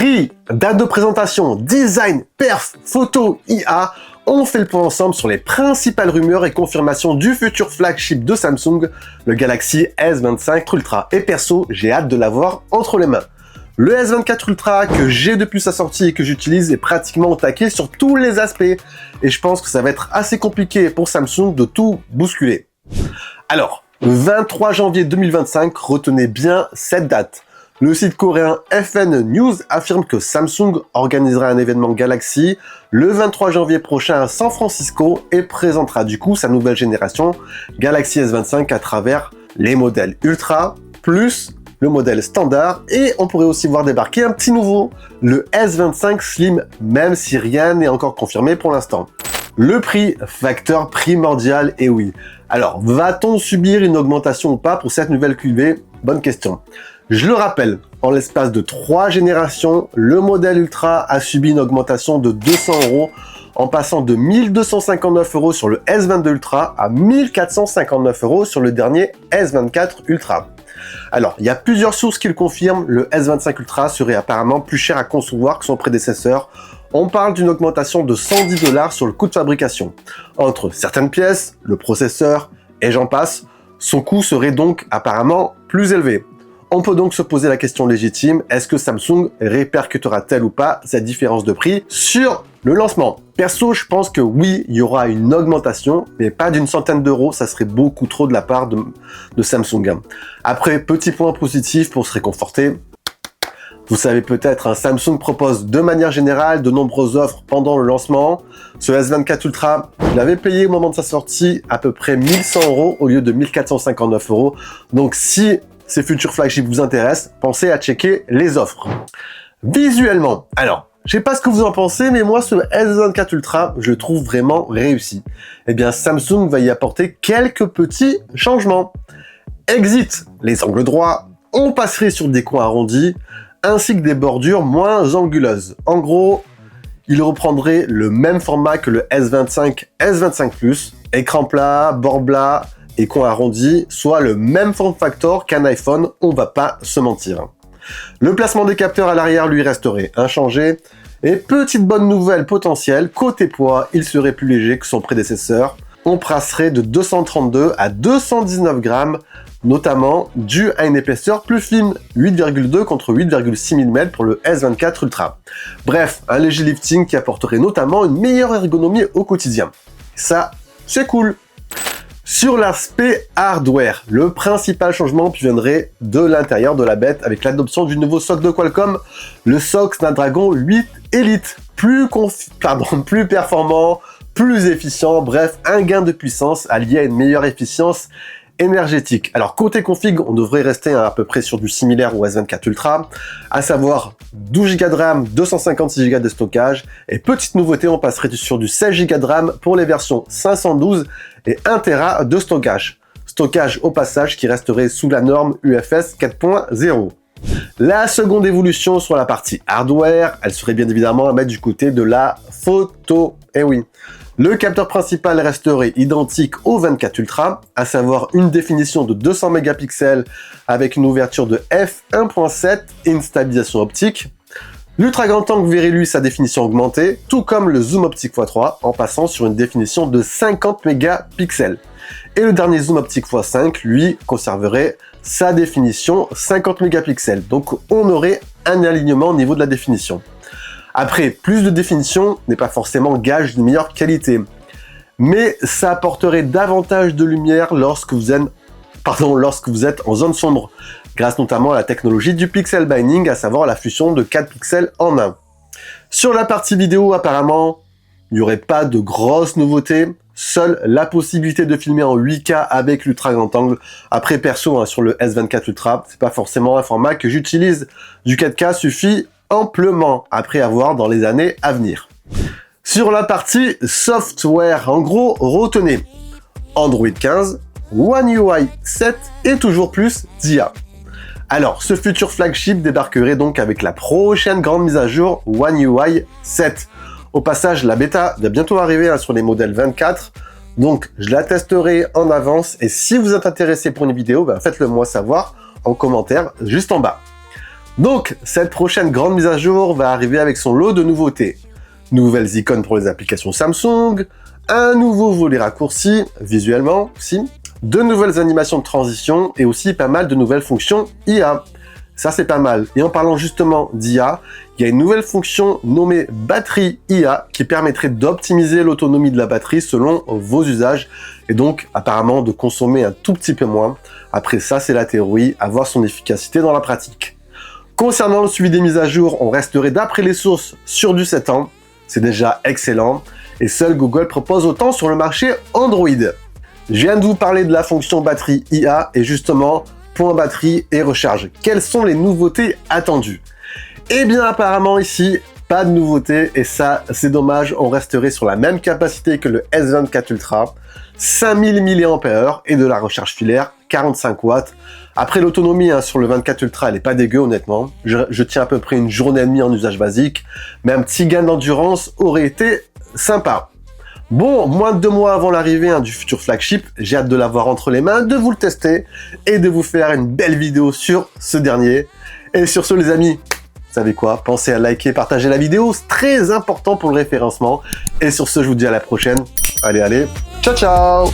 Prix, date de présentation, design, perf, photo, IA, on fait le point ensemble sur les principales rumeurs et confirmations du futur flagship de Samsung, le Galaxy S25 Ultra. Et perso, j'ai hâte de l'avoir entre les mains. Le S24 Ultra que j'ai depuis sa sortie et que j'utilise est pratiquement au taquet sur tous les aspects. Et je pense que ça va être assez compliqué pour Samsung de tout bousculer. Alors, le 23 janvier 2025, retenez bien cette date. Le site coréen FN News affirme que Samsung organisera un événement Galaxy le 23 janvier prochain à San Francisco et présentera du coup sa nouvelle génération Galaxy S25 à travers les modèles Ultra, plus le modèle standard, et on pourrait aussi voir débarquer un petit nouveau, le S25 Slim, même si rien n'est encore confirmé pour l'instant. Le prix, facteur primordial, et oui. Alors, va-t-on subir une augmentation ou pas pour cette nouvelle cuvée? Bonne question. Je le rappelle, en l'espace de 3 générations, le modèle Ultra a subi une augmentation de 200 € en passant de 1259 € sur le S22 Ultra à 1459 € sur le dernier S24 Ultra. Alors, il y a plusieurs sources qui le confirment, le S25 Ultra serait apparemment plus cher à concevoir que son prédécesseur. On parle d'une augmentation de 110 $ sur le coût de fabrication. Entre certaines pièces, le processeur et j'en passe, son coût serait donc apparemment plus élevé. On peut donc se poser la question légitime, est-ce que Samsung répercutera-t-elle ou pas cette différence de prix sur le lancement? Perso, je pense que oui, il y aura une augmentation, mais pas d'une centaine d'euros, ça serait beaucoup trop de la part de Samsung. Après, petit point positif pour se réconforter, vous savez peut-être, Samsung propose de manière générale de nombreuses offres pendant le lancement. Ce S24 Ultra, je l'avais payé au moment de sa sortie à peu près 1100 € au lieu de 1459 €. Donc si ces futurs flagships vous intéressent, pensez à checker les offres. Visuellement, alors, je sais pas ce que vous en pensez, mais moi ce S24 Ultra, je le trouve vraiment réussi. Eh bien, Samsung va y apporter quelques petits changements. Exit les angles droits, on passerait sur des coins arrondis, ainsi que des bordures moins anguleuses. En gros, il reprendrait le même format que le S25, S25 Plus, écran plat, bord plat et coins arrondis, soit le même form factor qu'un iPhone, on va pas se mentir. Le placement des capteurs à l'arrière lui resterait inchangé, et petite bonne nouvelle potentielle, côté poids, il serait plus léger que son prédécesseur. On passerait de 232 à 219 grammes, notamment dû à une épaisseur plus fine, 8,2 contre 8,6 mm pour le S24 Ultra. Bref, un léger lifting qui apporterait notamment une meilleure ergonomie au quotidien. Ça, c'est cool. Sur l'aspect hardware, le principal changement viendrait de l'intérieur de la bête avec l'adoption du nouveau socle de Qualcomm, le socle Snapdragon 8 Elite, plus performant, plus efficient, bref, un gain de puissance allié à une meilleure efficience énergétique. Alors côté config, on devrait rester à peu près sur du similaire au S24 Ultra, à savoir 12 Go de RAM, 256 Go de stockage, et petite nouveauté, on passerait sur du 16 Go de RAM pour les versions 512 et 1 Tera de stockage. Stockage au passage qui resterait sous la norme UFS 4.0. La seconde évolution sur la partie hardware, elle serait bien évidemment à mettre du côté de la photo. Eh oui. Le capteur principal resterait identique au 24 Ultra, à savoir une définition de 200 mégapixels avec une ouverture de f1.7 et une stabilisation optique. L'ultra grand angle verrait lui sa définition augmentée, tout comme le zoom optique x3 en passant sur une définition de 50 mégapixels. Et le dernier zoom optique x5 lui conserverait sa définition 50 mégapixels. Donc on aurait un alignement au niveau de la définition. Après, plus de définition n'est pas forcément gage de meilleure qualité, mais ça apporterait davantage de lumière lorsque vous êtes en zone sombre, grâce notamment à la technologie du pixel binding, à savoir la fusion de 4 pixels en 1. Sur la partie vidéo, apparemment, il n'y aurait pas de grosses nouveautés, seule la possibilité de filmer en 8K avec l'ultra grand angle. Après, perso, sur le S24 Ultra, c'est pas forcément un format que j'utilise. Du 4K suffit amplement, après avoir dans les années à venir. Sur la partie software, en gros, retenez Android 15, One UI 7 et toujours plus d'IA. Alors, ce futur flagship débarquerait donc avec la prochaine grande mise à jour One UI 7. Au passage, la bêta va bientôt arriver sur les modèles 24, donc je la testerai en avance, et si vous êtes intéressé pour une vidéo, faites-le moi savoir en commentaire juste en bas. Donc, cette prochaine grande mise à jour va arriver avec son lot de nouveautés. Nouvelles icônes pour les applications Samsung, un nouveau volet raccourci, visuellement aussi, de nouvelles animations de transition et aussi pas mal de nouvelles fonctions IA. Ça, c'est pas mal. Et en parlant justement d'IA, il y a une nouvelle fonction nommée batterie IA qui permettrait d'optimiser l'autonomie de la batterie selon vos usages et donc apparemment de consommer un tout petit peu moins. Après ça, c'est la théorie, à voir son efficacité dans la pratique. Concernant le suivi des mises à jour, on resterait d'après les sources sur du 7 ans. C'est déjà excellent. Et seul Google propose autant sur le marché Android. Je viens de vous parler de la fonction batterie IA et justement, point batterie et recharge. Quelles sont les nouveautés attendues? Eh bien apparemment ici, pas de nouveautés et ça c'est dommage, on resterait sur la même capacité que le S24 Ultra, 5000 mAh et de la recharge filaire 45 watts. Après l'autonomie sur le 24 Ultra elle est pas dégueu honnêtement, je tiens à peu près une journée et demie en usage basique, mais un petit gain d'endurance aurait été sympa. Bon, moins de 2 mois avant l'arrivée du futur flagship, j'ai hâte de l'avoir entre les mains, de vous le tester et de vous faire une belle vidéo sur ce dernier. Et sur ce les amis, vous savez quoi? Pensez à liker et partager la vidéo, c'est très important pour le référencement. Et sur ce, je vous dis à la prochaine. Allez, ciao ciao!